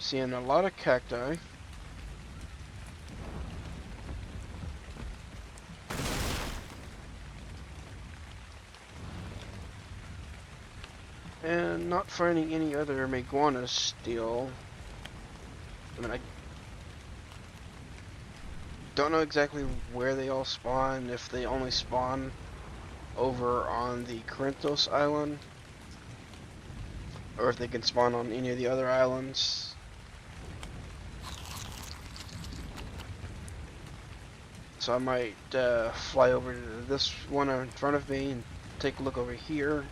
Seeing a lot of cacti. And not finding any other Meguanas still. I mean, I don't know exactly where they all spawn, if they only spawn over on the Corinthos island, or if they can spawn on any of the other islands. So I might fly over to this one in front of me and take a look over here.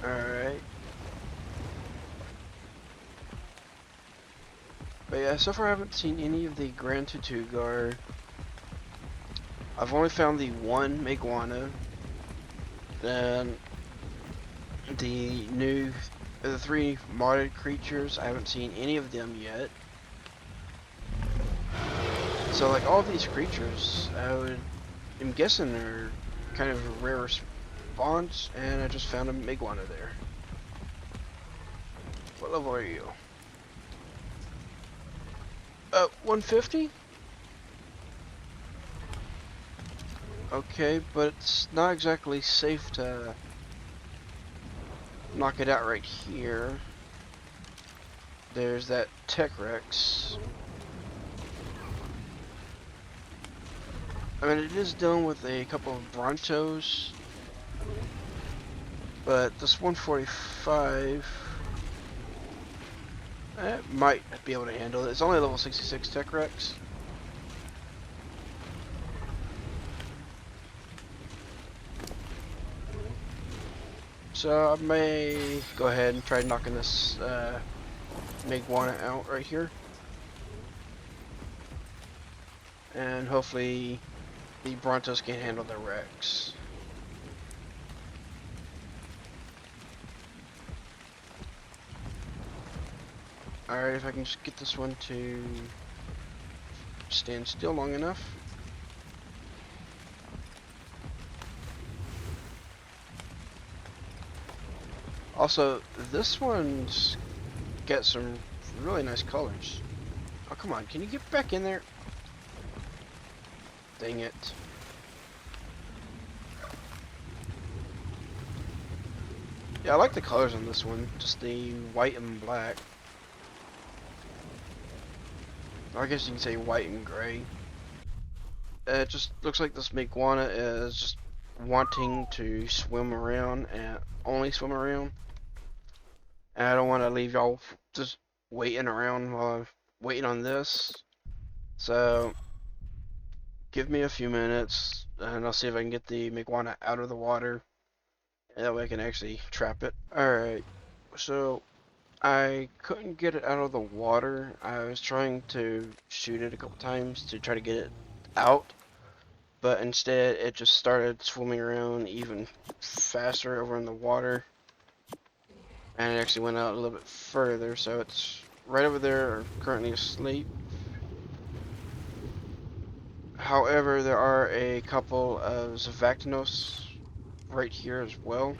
Alright. But yeah, so far I haven't seen any of the Grand Tutugar. I've only found the one Meguana. Then the three modded creatures, I haven't seen any of them yet. So like all of these creatures, I'm guessing they're kind of a rare spawns, and I just found a Meguana there. What level are you? 150? Okay, but it's not exactly safe to knock it out right here. There's that Tech Rex. I mean, it is dealing with a couple of Brontos, but this 145 might be able to handle it. It's only a level 66 Tech Rex. So I may go ahead and try knocking this Meguana out right here. And hopefully the Brontos can handle the Rex. Alright, if I can just get this one to stand still long enough. Also, this one's got some really nice colors. Oh, come on, can you get back in there? Dang it. Yeah, I like the colors on this one, just the white and black. I guess you can say white and gray. It just looks like this Meguana is just wanting to swim around and only swim around. And I don't want to leave y'all just waiting around while I'm waiting on this. So, give me a few minutes and I'll see if I can get the Meguana out of the water. And that way I can actually trap it. Alright, so I couldn't get it out of the water. I was trying to shoot it a couple times to try to get it out. But instead it just started swimming around even faster over in the water. And it actually went out a little bit further, so it's right over there, currently asleep. However, there are a couple of Zavactinos right here as well.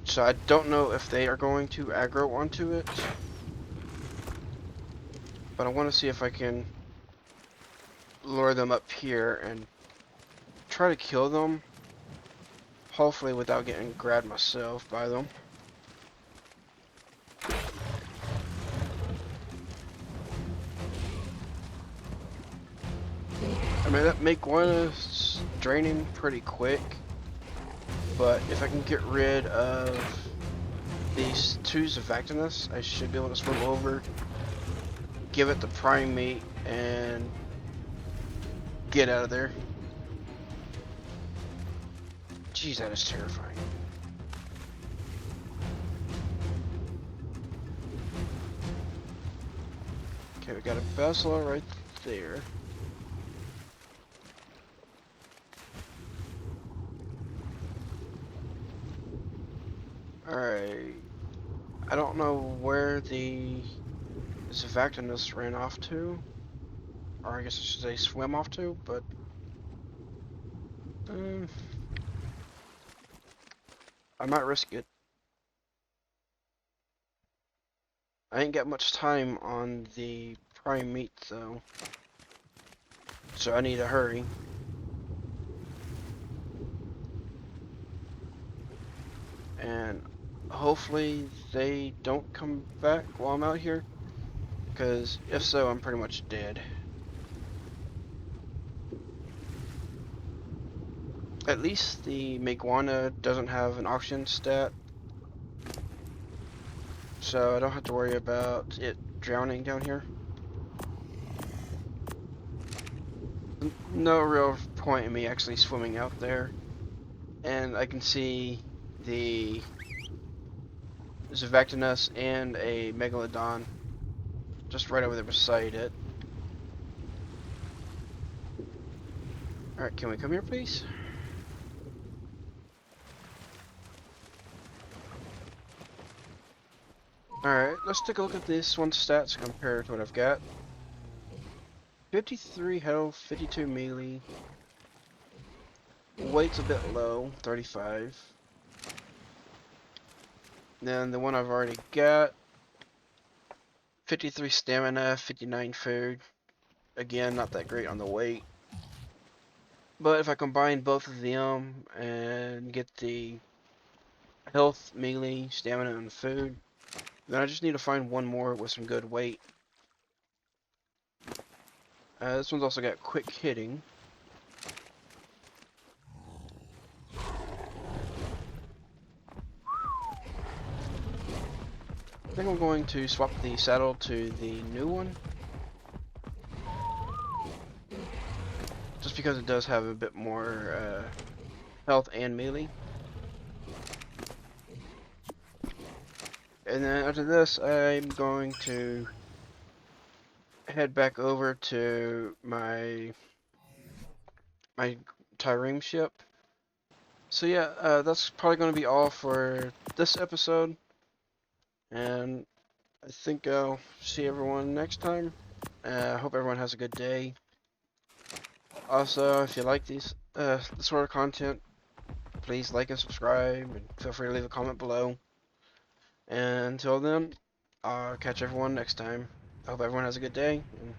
So I don't know if they are going to aggro onto it. But I want to see if I can lure them up here and try to kill them. Hopefully without getting grabbed myself by them. I mean, that Meguana's draining pretty quick. But if I can get rid of these two Zavactinus, I should be able to swim over, give it the prime meat, and get out of there. Jeez, that is terrifying. Okay, we got a Bessela right there. Alright. I don't know where the Zavactinus ran off to. Or I guess I should say swim off to, but um, I might risk it. I ain't got much time on the prime meat though, so I need to hurry. And hopefully they don't come back while I'm out here, because if so, I'm pretty much dead. At least the Meguana doesn't have an oxygen stat, so I don't have to worry about it drowning down here. No real point in me actually swimming out there. And I can see the Zavactinus and a Megalodon just right over there beside it. Alright, can we come here, please? Alright, let's take a look at this one's stats compared to what I've got. 53 health, 52 melee. Weight's a bit low, 35. Then the one I've already got, 53 stamina, 59 food. Again, not that great on the weight. But if I combine both of them and get the health, melee, stamina, and food, then I just need to find one more with some good weight. This one's also got quick hitting. I think I'm going to swap the saddle to the new one, just because it does have a bit more health and melee. And then after this, I'm going to head back over to my Trireme ship. So yeah, that's probably going to be all for this episode, and I think I'll see everyone next time. I hope everyone has a good day. Also, if you like this sort of content, please like and subscribe, and feel free to leave a comment below. And until then, I'll catch everyone next time. I hope everyone has a good day, and